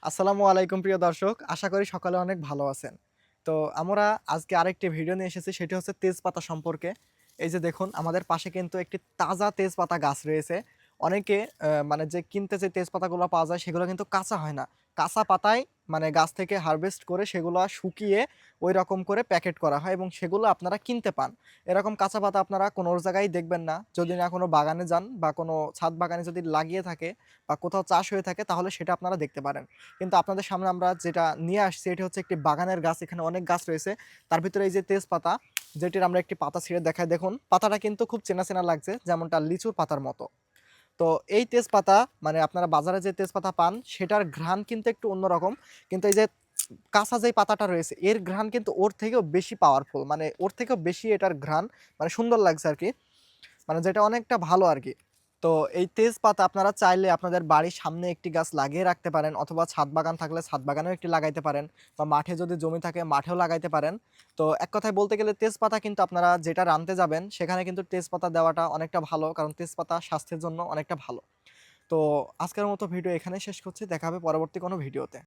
আসসালামু আলাইকুম প্রিয় দর্শক। আশা করি সকলে অনেক ভালো আছেন। তো আমরা আজকে আরেকটি ভিডিও নিয়ে এসেছি সেটি হচ্ছে তেজপাতা সম্পর্কে। এই যে দেখুন আমাদের পাশে কিন্তু একটি তাজা তেজপাতা গাছ রয়েছে। অনেকে মানে যে কিনতে যে তেজপাতাগুলো পাওয়া যায় সেগুলো কিন্তু কাঁচা হয় না। কাঁচা পাতায় মানে গাছ থেকে হারভেস্ট করে সেগুলা শুকিয়ে ঐরকম করে প্যাকেট করা হয় এবং সেগুলো আপনারা কিনতে পান। এরকম কাঁচা পাতা আপনারা কোনো জায়গায় দেখবেন না। যদি না কোনো বাগানে যান বা কোনো ছাদ বাগানে যদি লাগিয়ে থাকে বা কোথাও চাষ হয়ে থাকে তাহলে সেটা আপনারা দেখতে পারেন। কিন্তু আপনাদের সামনে আমরা যেটা নিয়ে আসছি এটি হচ্ছে একটি বাগানের গাছ। এখানে অনেক গাছ রয়েছে। তার ভিতরে এই যে তেজপাতা, যেটির আমরা একটি পাতা ছিঁড়ে দেখাই দেখুন। পাতাটা কিন্তু খুব চেনা, চেনা লাগছে যেমনটা লিচুর পাতার মতো। তো এই তেজপাতা মানে আপনারা বাজারে যে তেজপাতা পান সেটার ঘ্রাণ কিন্তু একটু অন্যরকম। কিন্তু এই যে কাঁচা যেই পাতাটা রয়েছে এর ঘ্রাণ কিন্তু ওর থেকেও বেশি পাওয়ারফুল। মানে ওর থেকেও বেশি এটার ঘ্রাণ মানে সুন্দর লাগছে আরকি। মানে যেটা অনেকটা ভালো আরকি। তো এই তেজপাতা আপনারা চাইলে আপনাদের বাড়ির সামনে একটি গাছ লাগিয়ে রাখতে পারেন অথবা ছাদ বাগান থাকলে ছাদ বাগানেও একটি লাগাইতে পারেন বা মাঠে যদি জমি থাকে মাঠেও লাগাইতে পারেন। তো এক কথায় বলতে গেলে তেজপাতা কিন্তু আপনারা যেটা রানতে যাবেন সেখানে কিন্তু তেজপাতা দেওয়াটা অনেকটা ভালো। কারণ তেজপাতা স্বাস্থ্যের জন্য অনেকটা ভালো। তো আজকের মতো ভিডিও এখানেই শেষ করছি। দেখা হবে পরবর্তী কোনো ভিডিওতে।